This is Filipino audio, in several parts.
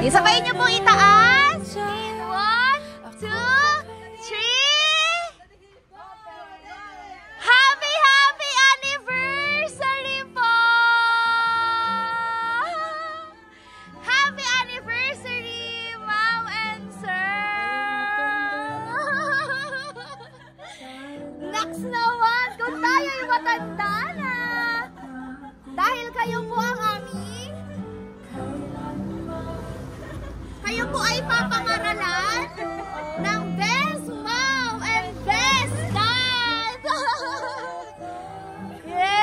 Isabayin niyo pong itaas. In 1, 2, 3. Happy, happy anniversary po! Happy anniversary, Ma'am and Sir! Next naman, kung tayo'y matanda na, dahil kayo po ang aming, kayo po ay papangaralan ng Best Mom and Best Dad! Yeah!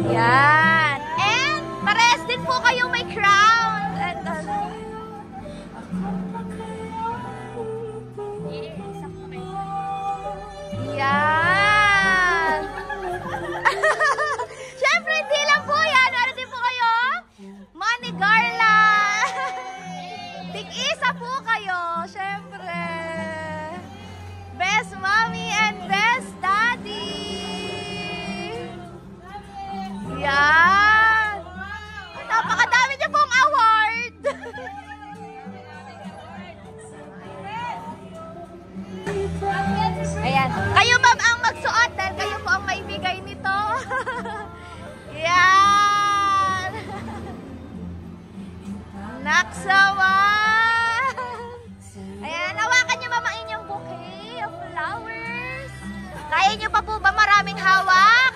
Yan! And pares din po kayong may crown! And, yan! Siyempre, hindi lang po yan. Ano din po kayo? Money garland! Tig-isa po kayo. Siyempre. Best mommy and best daddy. Yan! Napakadami niyo pong award! Ayan. Kayo ma'am ang magsuot dahil kayo po ang may bigay nito. Yan. Naksawan. Ayan. Hawakan niyo ma'am ang inyong bouquet of flowers. Kaya niyo pa po ba maraming hawak?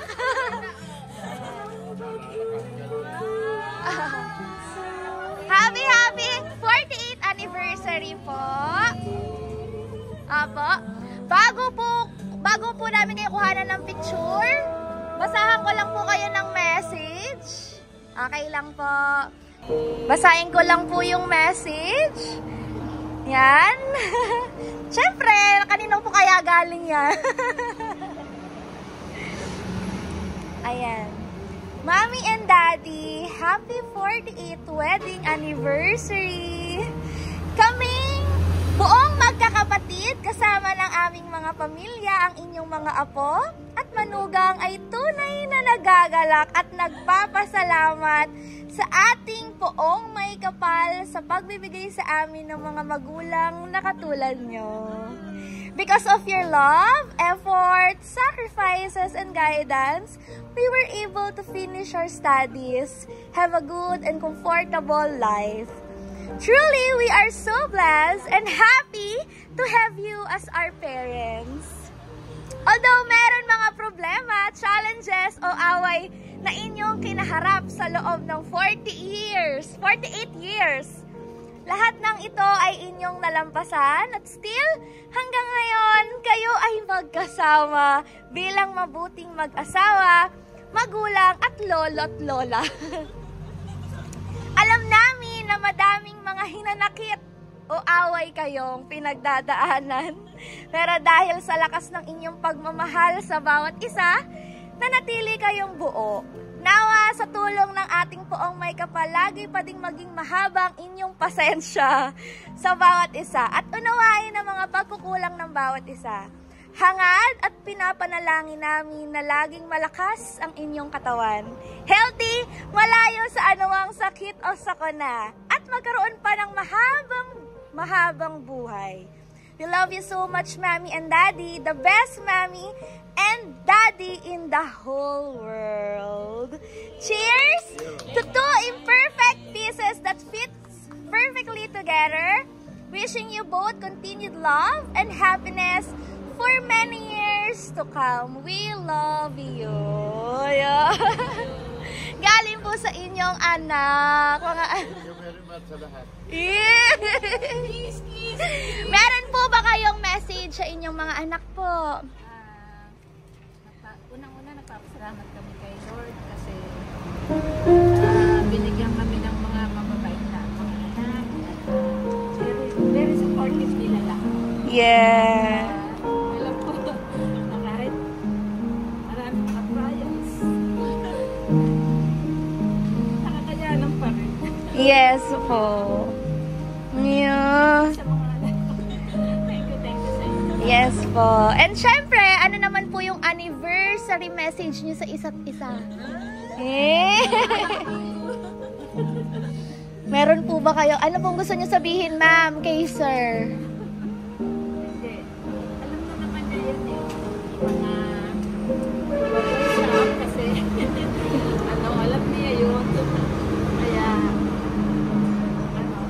Happy, happy 48th anniversary po. Apo. Bago po namin kayo kuhanan ng picture, basahan ko lang po kayo ng message. Okay lang po. Basahin ko lang po yung message. Yan. Siyempre, kanino po kaya galing yan? Ayan. Mommy and Daddy, happy 48th wedding anniversary! Kaming buong magkakapatid kasama ng aming mga pamilya, ang inyong mga apo at manugang ay tunay na nagagalak at nagpapasalamat sa ating poong may kapal sa pagbibigay sa amin ng mga magulang na katulad nyo. Because of your love, effort, sacrifices, and guidance, we were able to finish our studies, have a good and comfortable life. Truly, we are so blessed and happy to have you as our parents. Although meron mga problema, challenges, o away na inyong kinaharap sa loob ng 48 years, lahat ng ito ay inyong nalampasan at still, hanggang ngayon, kayo ay magkasama bilang mabuting mag-asawa, magulang at lolo't lola. Alam namin na madaming mga hinanakit o away kayong pinagdadaanan. Pero dahil sa lakas ng inyong pagmamahal sa bawat isa, nanatili kayong buo. Nawa sa tulong ng ating poong may kapal, lagi pa ding maging mahabang inyong pasensya sa bawat isa at unawain ang mga pagkukulang ng bawat isa. Hangad at pinapanalangin namin na laging malakas ang inyong katawan, healthy, malayo sa anumang sakit o sakuna, at magkaroon pa ng mahabang buhay. We love you so much, Mommy and Daddy, the best Mommy and Daddy in the whole world. Cheers to two imperfect pieces that fits perfectly together. Wishing you both continued love and happiness for many years to come. We love you. Galing po sa inyong anak. Thank you very much sa lahat. Meron po ba kayong message sa inyong mga anak po? Unang-una, nagpapasalamat kami kay Lord kasi binigyan kami ng mga mababait na mga anak. Very supportive nila lahat. Yeah. Alam ko na kahit maraming mga trials, nakakayanan pa rin. Yes po. Yeah. Sa mga thank you sa inyo. Yes po. And syempre, ano naman po yung anniversary message niyo sa isa't isa? Meron po ba kayo? Ano pong gusto niyo sabihin, ma'am, kay sir? Hindi. Alam mo naman na yun eh. Mag-usap kasi alam niya yun. Kaya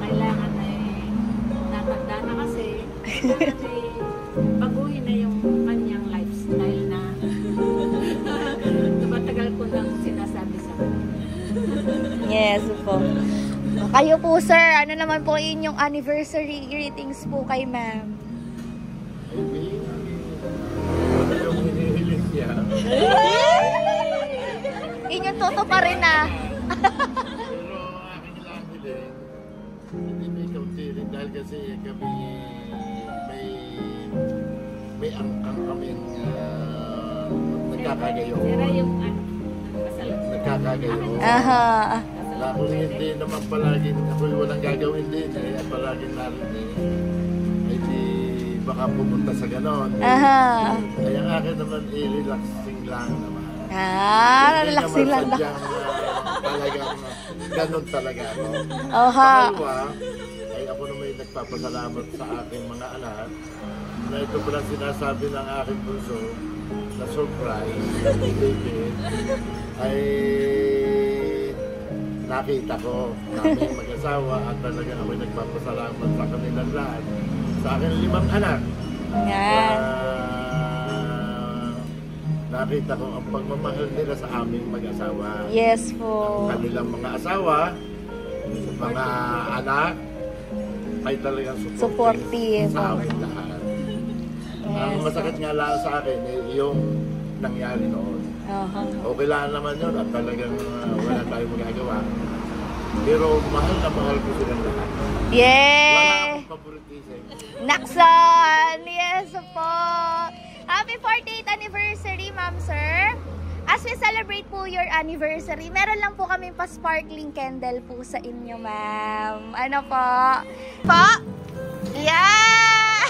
kailangan natanda na kasi baguhin na yung kanyang lifestyle na matagal ko nang sinasabi sa kanya. Yes po. Kayo po, sir, ano naman po inyong anniversary greetings po kay ma'am? Ano yung hinihiling niya? Inyong toto pa rin na. Pero aking lang hiling, hindi may kaunti rin dahil kasi kami may ang kaming nagkakagayo. Sira yung kasal. Nagkakagayo. Aha. Na kung hindi naman palaging ako'y walang gagawin din at palaging narinig, ay di baka pumunta sa ganon. Aha. Kaya ang akin naman i-relaxing lang naman. Relaxing lang na. Talagang ganon talaga ako. Oha. Pangalawa, ay ako naman yung nagpapasalamat sa aking mga anak na ito pala sinasabi ng aking bunso na surprise ni David ay nakita ko namin mag-asawa at talagang ako'y nagpapasalamat sa kanilang lahat. Sa akin 5 anak. Yan. Nakita ko ang pagmamahal nila sa aming mag-asawa. Yes po. Ang kanilang mga asawa, mga anak, ay talagang Supportive. sa amin lahat. Ang Yes. masakit nga lang sa akin yung nangyari noon. Aha. Okay lang naman yun at talagang wala tayong magagawa. Pero mahal na mahal ko silang lahat. Wala Yay! akong favoritism. Nakson! Yes po! Happy 48th anniversary, ma'am, sir! As we celebrate po your anniversary, meron lang po kami pa-sparkling candle po sa inyo, ma'am. Ano po? Po? Yeah!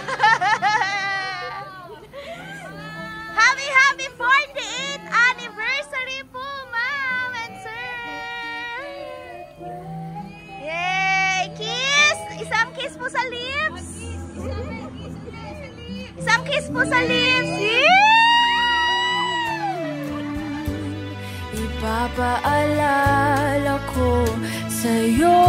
Happy 48th anniversary po, ma'am and sir! Yay! Kiss! Isang kiss po sa lips! Isang kiss po sa lips! Ipapaalala ko sa'yo